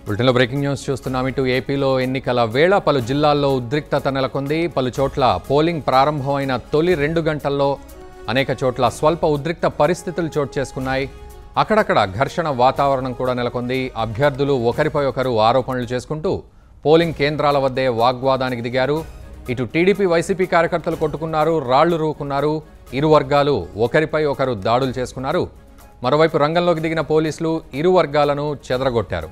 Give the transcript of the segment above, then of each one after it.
బులెటిన్లో breaking news చూస్తున్నాం. ఇటు ఏపీలో ఎన్నికల వేళ పలు జిల్లాల్లో ఉద్రిక్తత నెలకొంది. పలు చోట్ల పోలింగ్ ప్రారంభమైన తొలి 2 గంటల్లో అనేక చోట్ల స్వల్ప ఉద్రిక్త పరిస్థితులు చోటు చేసుకున్నాయి. అక్కడక్కడ ఘర్షణ వాతావరణం కూడా నెలకొంది. అభ్యర్థులు ఒకరిపై ఒకరు ఆరోపణలు చేసుకుంటూ పోలింగ్ కేంద్రాల వద్దే వాగ్వాదానికి దిగారు. ఇటు టీడీపీ వైసీపీ కార్యకర్తలు కొట్టుకున్నారు, రాళ్లు రూకున్నారు. ఇరు వర్గాలు ఒకరిపై ఒకరు దాడులు చేసుకున్నారు. మరోవైపు రంగంలోకి దిగిన పోలీసులు ఇరు వర్గాలను చెదరగొట్టారు.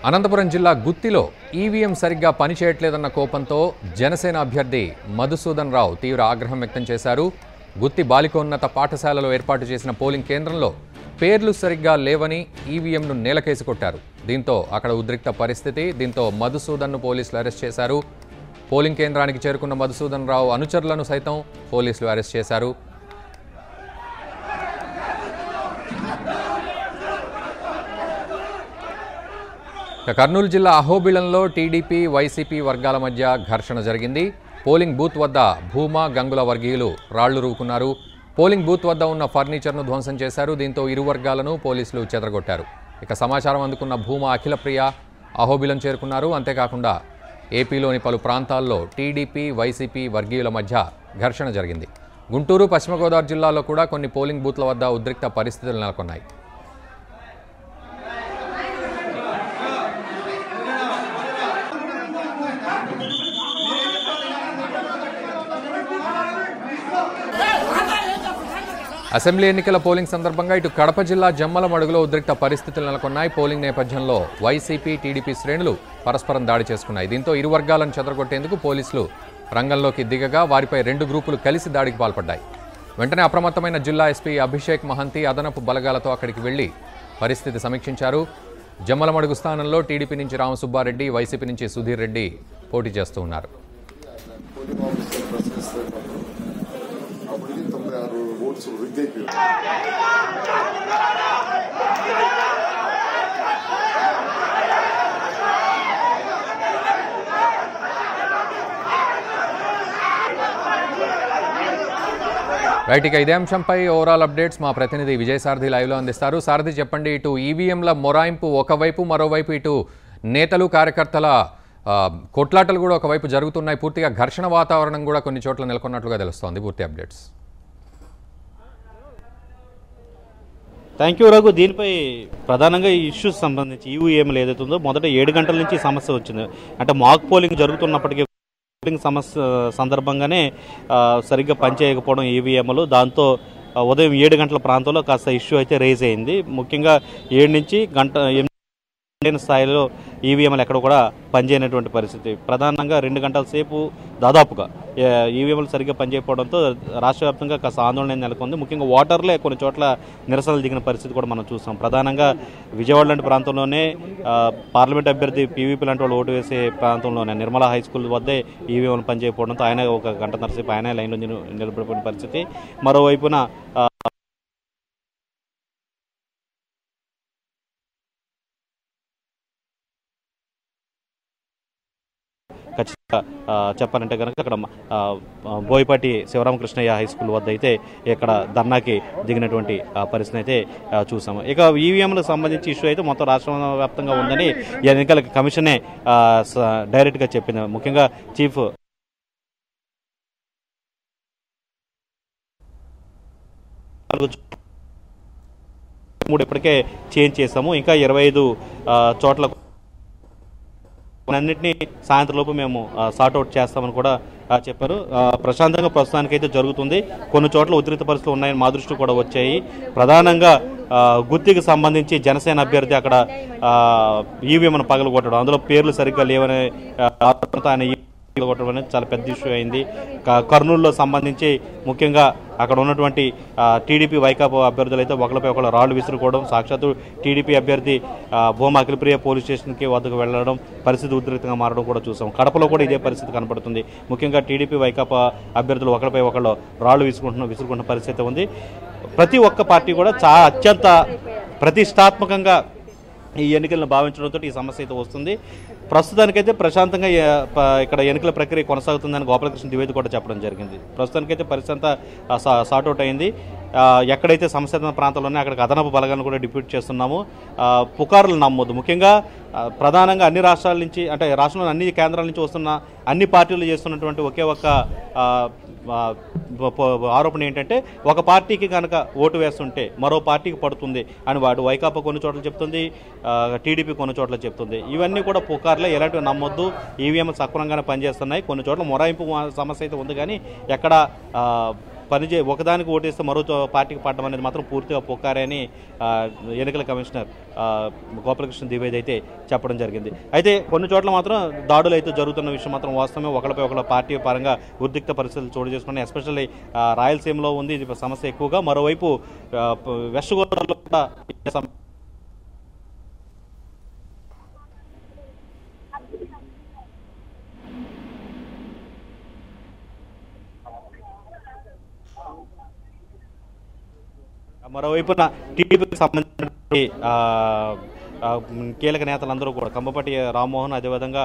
అనంతపురం జిల్లా గుత్తిలో ఈవీఎం సరిగ్గా పనిచేయట్లేదన్న కోపంతో జనసేన అభ్యర్థి మధుసూదన్ రావు తీవ్ర ఆగ్రహం వ్యక్తం చేశారు. గుత్తి బాలికోన్నత పాఠశాలలో ఏర్పాటు చేసిన పోలింగ్ కేంద్రంలో పేర్లు సరిగ్గా లేవని ఈవీఎంను నేలకేసి కొట్టారు. దీంతో అక్కడ ఉద్రిక్త పరిస్థితి. దీంతో మధుసూదన్ను పోలీసులు అరెస్ట్ చేశారు. పోలింగ్ కేంద్రానికి చేరుకున్న మధుసూదన్ రావు అనుచరులను సైతం పోలీసులు అరెస్ట్ చేశారు. కర్నూలు జిల్లా అహోబిళంలో టీడీపీ వైసీపీ వర్గాల మధ్య ఘర్షణ జరిగింది. పోలింగ్ బూత్ వద్ద భూమా గంగుల వర్గీయులు రాళ్లు రూకున్నారు. పోలింగ్ బూత్ వద్ద ఉన్న ఫర్నిచర్ను ధ్వంసం చేశారు. దీంతో ఇరు వర్గాలను పోలీసులు చెదరగొట్టారు. ఇక సమాచారం అందుకున్న భూమా అఖిలప్రియ అహోబిళం చేరుకున్నారు. అంతేకాకుండా ఏపీలోని పలు ప్రాంతాల్లో టీడీపీ వైసీపీ వర్గీయుల మధ్య ఘర్షణ జరిగింది. గుంటూరు, పశ్చిమ గోదావరి జిల్లాలో కూడా కొన్ని పోలింగ్ బూత్ల వద్ద ఉద్రిక్త పరిస్థితులు నెలకొన్నాయి. అసెంబ్లీ ఎన్నికల పోలింగ్ సందర్భంగా ఇటు కడప జిల్లా జమ్మలమడుగులో ఉద్రిక్త పరిస్థితులు నెలకొన్నాయి. పోలింగ్ నేపథ్యంలో వైసీపీ, టీడీపీ శ్రేణులు పరస్పరం దాడి చేసుకున్నాయి. దీంతో ఇరు వర్గాలను చెదరగొట్టేందుకు పోలీసులు రంగంలోకి దిగగా వారిపై 2 గ్రూపులు కలిసి దాడికి పాల్పడ్డాయి. వెంటనే అప్రమత్తమైన జిల్లా ఎస్పీ అభిషేక్ మహంతి అదనపు బలగాలతో అక్కడికి వెళ్లి పరిస్థితి సమీక్షించారు. జమ్మలమడుగు స్థానంలో టీడీపీ నుంచి రామసుబ్బారెడ్డి, వైసీపీ నుంచి సుధీర్ రెడ్డి పోటీ చేస్తూ ఉన్నారు. రైట్, ఇక ఇదే అంశంపై ఓవరాల్ అప్డేట్స్ మా ప్రతినిధి విజయసారథి లైవ్లో అందిస్తారు. సారథి, చెప్పండి, ఇటు ఈవీఎంల మొరాయింపు ఒకవైపు, మరోవైపు ఇటు నేతలు కార్యకర్తల కొట్లాటలు కూడా ఒకవైపు జరుగుతున్నాయి. పూర్తిగా ఘర్షణ వాతావరణం కూడా కొన్ని చోట్ల నెలకొన్నట్లుగా తెలుస్తోంది. పూర్తి అప్డేట్స్. Thank you Raghu. దీనిపై ప్రధానంగా ఈ ఇష్యూస్ సంబంధించి ఈవీఎంలు ఏదైతే ఉందో మొదట 7 గంటల నుంచి సమస్య వచ్చింది. అంటే మాక్ పోలింగ్ జరుగుతున్నప్పటికీ పోలింగ్ సమస్య సందర్భంగానే సరిగ్గా పనిచేయకపోవడం ఈవీఎంలు. దాంతో ఉదయం 7 గంటల ప్రాంతంలో కాస్త ఇష్యూ అయితే రేజ్ అయింది. ముఖ్యంగా 7 నుంచి గంట స్థాయిలో ఈవీఎంలు ఎక్కడ కూడా పనిచేయనటువంటి పరిస్థితి. ప్రధానంగా 2 గంటల సేపు దాదాపుగా ఈవీఎంలు సరిగ్గా పనిచేయకపోవడంతో రాష్ట్ర వ్యాప్తంగా కాస్త ఆందోళన నెలకొంది. ముఖ్యంగా ఓటర్లే కొన్ని చోట్ల నిరసనలు దిగిన పరిస్థితి కూడా మనం చూస్తాం. ప్రధానంగా విజయవాడ లాంటి ప్రాంతంలోనే పార్లమెంట్ అభ్యర్థి పీవీపీ లాంటి వాళ్ళు ఓటు వేసే ప్రాంతంలోనే నిర్మలా హై స్కూల్ వద్దే ఈవీఎంలు పనిచేయకపోవడంతో ఆయన 1 గంటన్నర సేపు ఆయన లైన్లో నిలబడిపోయిన పరిస్థితి. మరోవైపున ఖచ్చితంగా చెప్పాలంటే కనుక అక్కడ బోయపాటి శివరామకృష్ణయ్య హై స్కూల్ వద్ద అయితే ఇక్కడ ధర్నాకి దిగినటువంటి పరిస్థితి అయితే చూసాము. ఇక ఈవీఎంలకు సంబంధించి ఇష్యూ అయితే మొత్తం రాష్ట్ర వ్యాప్తంగా ఉందని ఎన్నికల కమిషనే డైరెక్ట్గా చెప్పింది. ముఖ్యంగా చీఫ్ ఇప్పటికే చేంజ్ చేశాము. ఇంకా 25 చోట్ల అన్నింటినీ సాయంత్రంలోపు మేము సార్ట్అవుట్ చేస్తామని కూడా చెప్పారు. ప్రశాంతంగా ప్రస్తుతానికైతే జరుగుతుంది. కొన్ని చోట్ల ఉద్రిక్త పరిస్థితులు ఉన్నాయని మా దృష్టి కూడా వచ్చాయి. ప్రధానంగా గుత్తికి సంబంధించి జనసేన అభ్యర్థి అక్కడ ఈవీఎంను పగలగొట్టడం, అందులో పేర్లు సరిగ్గా లేవనే ఆయన కొట్టడం అనేది చాలా పెద్ద ఇష్యూ అయింది. కర్నూలులో సంబంధించి ముఖ్యంగా అక్కడ ఉన్నటువంటి టీడీపీ వైకాపా అభ్యర్థులు అయితే ఒకరిపై ఒకరు రాళ్లు విసురుకోవడం, సాక్షాత్తు టీడీపీ అభ్యర్థి భూమా అఖిలప్రియ పోలీస్ స్టేషన్కి వద్దకు వెళ్లడం, పరిస్థితి ఉద్రిక్తంగా మారడం కూడా చూసాం. కడపలో కూడా ఇదే పరిస్థితి కనపడుతుంది. ముఖ్యంగా టీడీపీ వైకాపా అభ్యర్థులు ఒకరిపై ఒకళ్ళు రాళ్లు విసురుకుంటున్న పరిస్థితి ఉంది. ప్రతి ఒక్క పార్టీ కూడా చాలా అత్యంత ప్రతిష్టాత్మకంగా ఈ ఎన్నికలను భావించడంతో ఈ సమస్య అయితే వస్తుంది. ప్రస్తుతానికైతే ప్రశాంతంగా ఇక్కడ ఎన్నికల ప్రక్రియ కొనసాగుతుందని గోపాలకృష్ణ ద్వివేది కూడా చెప్పడం జరిగింది. ప్రస్తుతానికైతే పరిస్థితి అంతా సార్ట్అవుట్ అయింది. ఎక్కడైతే సమస్య ప్రాంతాల్లో ఉన్నాయో అక్కడికి అదనపు బలగాలను కూడా డిప్యూట్ చేస్తున్నాము. పుకార్లు నమ్మొద్దు. ముఖ్యంగా ప్రధానంగా అన్ని రాష్ట్రాల నుంచి, అంటే రాష్ట్రంలో అన్ని కేంద్రాల నుంచి వస్తున్న అన్ని పార్టీలు చేస్తున్నటువంటి ఒకే ఒక్క ఆరోపణ ఏంటంటే, ఒక పార్టీకి కనుక ఓటు వేస్తుంటే మరో పార్టీకి పడుతుంది అని వాడు వైకాపా కొన్ని చోట్ల చెప్తుంది, టీడీపీ కొన్ని చోట్ల చెప్తుంది. ఇవన్నీ కూడా పుకార్లే, ఎలాంటివి నమ్మొద్దు. ఈవీఎం సక్రమంగానే పనిచేస్తున్నాయి. కొన్ని చోట్ల మొరాయింపు సమస్య అయితే ఉంది, కానీ ఎక్కడ ఒకదానికి ఓటేస్తే మరో పార్టీకి పడడం అనేది మాత్రం పూర్తిగా పుకారే అని ఎన్నికల కమిషనర్ గోపాలకృష్ణ ద్వివేది అయితే చెప్పడం జరిగింది. అయితే కొన్ని చోట్ల మాత్రం దాడులు అయితే జరుగుతున్న విషయం మాత్రం వాస్తవమే. ఒకరిపై ఒకళ్ళ పార్టీ పరంగా ఉద్రిక్త పరిస్థితులు చోటు చేసుకున్నాయి. ఎస్పెషల్లీ రాయలసీమలో ఉంది ఇది సమస్య ఎక్కువగా. మరోవైపు వెస్ట్ గోదావరిలో కూడా మరోవైపున టీడీపీకి సంబంధించిన కీలక నేతలందరూ కూడా కంబపాటి రామ్మోహన్, అదేవిధంగా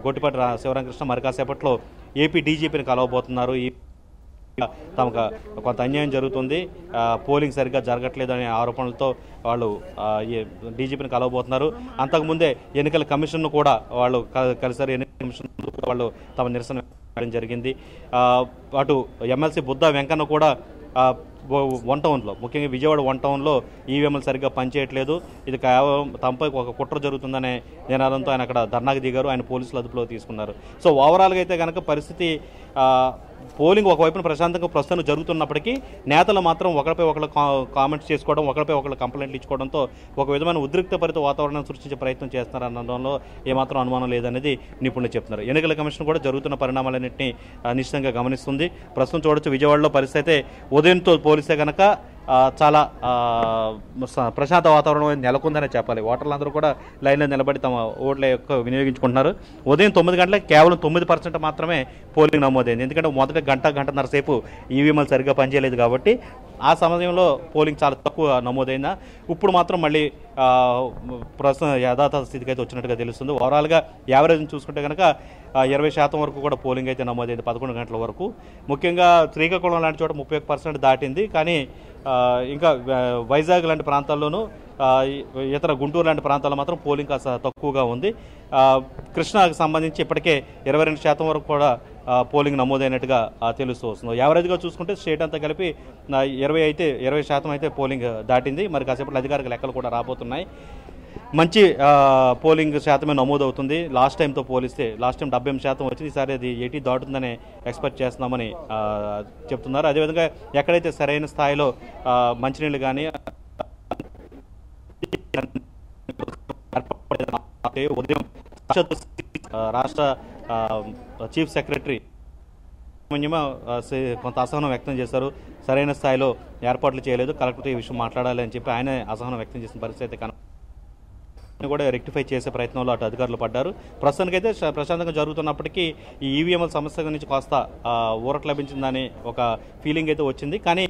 గొట్టిపాటి శివరామకృష్ణ మరి కాసేపట్లో ఏపీ డీజీపీని కలవబోతున్నారు. తమకు కొంత అన్యాయం జరుగుతుంది, పోలింగ్ సరిగ్గా జరగట్లేదు అనే ఆరోపణలతో వాళ్ళు డీజీపీని కలవబోతున్నారు. అంతకుముందే ఎన్నికల కమిషన్ను కూడా వాళ్ళు కలిసారు. ఎన్నికల కమిషన్ వాళ్ళు తమ నిరసన చేయడం జరిగింది. అటు ఎమ్మెల్సీ బుద్ధా వెంకన్న కూడా వన్ టౌన్లో, ముఖ్యంగా విజయవాడ వన్ టౌన్లో ఈవీఎంలు సరిగ్గా పనిచేయట్లేదు, ఇది తమపై ఒక కుట్ర జరుగుతుందనే నినాదంతో ఆయన అక్కడ ధర్నాకు దిగారు. ఆయన పోలీసులు అదుపులో తీసుకున్నారు. సో ఓవరాల్గా అయితే కనుక పరిస్థితి పోలింగ్ ఒకవైపున ప్రశాంతంగా ప్రస్తుతం జరుగుతున్నప్పటికీ నేతలు మాత్రం ఒకరిపై ఒకరు కామెంట్స్ చేసుకోవడం, ఒకరిపై ఒకరు కంప్లైంట్లు ఇచ్చుకోవడంతో ఒక విధమైన ఉద్రిక్తపరిత వాతావరణం సృష్టించే ప్రయత్నం చేస్తున్నారనడంలో ఏమాత్రం అనుమానం లేదనేది నిపుణులు చెప్తున్నారు. ఎన్నికల కమిషన్ కూడా జరుగుతున్న పరిణామాలన్నింటినీ నిశ్చితంగా గమనిస్తుంది. ప్రస్తుతం చూడొచ్చు విజయవాడలో పరిస్థితి ఉదయంతో పోలిస్తే కనుక చాలా ప్రశాంత వాతావరణం నెలకొందనే చెప్పాలి. ఓటర్లందరూ కూడా లైన్లో నిలబడి తమ ఓట్ల యొక్క వినియోగించుకుంటున్నారు. ఉదయం 9 గంటలకు కేవలం 9% మాత్రమే పోలింగ్ నమోదైంది. ఎందుకంటే మొదట గంటన్నర సేపు ఈవీఎంలు సరిగ్గా పనిచేయలేదు కాబట్టి ఆ సమయంలో పోలింగ్ చాలా తక్కువ నమోదైందా. ఇప్పుడు మాత్రం మళ్ళీ ప్రస్తుతం యథాతథ స్థితికి అయితే వచ్చినట్టుగా తెలుస్తుంది. ఓవరాల్గా యావరేజ్ని చూసుకుంటే కనుక 20% వరకు కూడా పోలింగ్ అయితే నమోదైంది 11 గంటల వరకు. ముఖ్యంగా శ్రీకాకుళం లాంటి చోట 31% దాటింది. కానీ ఇంకా వైజాగ్ లాంటి ప్రాంతాల్లోనూ ఇతర గుంటూరు లాంటి ప్రాంతాల్లో మాత్రం పోలింగ్ కాస్త తక్కువగా ఉంది. కృష్ణాకు సంబంధించి ఇప్పటికే 22% వరకు కూడా పోలింగ్ నమోదైనట్టుగా తెలుస్తూ వస్తుంది. యావరేజ్గా చూసుకుంటే స్టేట్ అంతా కలిపి 20% అయితే పోలింగ్ దాటింది. మరి కాసేపట్లో అధికారిక లెక్కలు కూడా రాబోతున్నాయి. మంచి పోలింగ్ శాతమే నమోదవుతుంది. లాస్ట్ టైంతో పోలిస్తే లాస్ట్ టైం 70% వచ్చింది, ఈసారి అది 80 దాటుతుందని ఎక్స్పెక్ట్ చేస్తున్నామని చెప్తున్నారు. అదేవిధంగా ఎక్కడైతే సరైన స్థాయిలో మంచినీళ్ళు కానీ ఉదయం రాష్ట్ర చీఫ్ సెక్రటరీ కొంత అసహనం వ్యక్తం చేశారు. సరైన స్థాయిలో ఏర్పాట్లు చేయలేదు, కలెక్టర్తో ఈ విషయం మాట్లాడాలి అని చెప్పి ఆయన అసహనం వ్యక్తం చేసిన పరిస్థితి కూడా రెక్టిఫై చేసే ప్రయత్నంలో అటు అధికారులు పడ్డారు. ప్రస్తుతానికైతే ప్రశాంతంగా జరుగుతున్నప్పటికీ ఈ ఈవీఎంల సమస్య నుంచి కాస్త ఊరట లభించిందని ఒక ఫీలింగ్ అయితే వచ్చింది. కానీ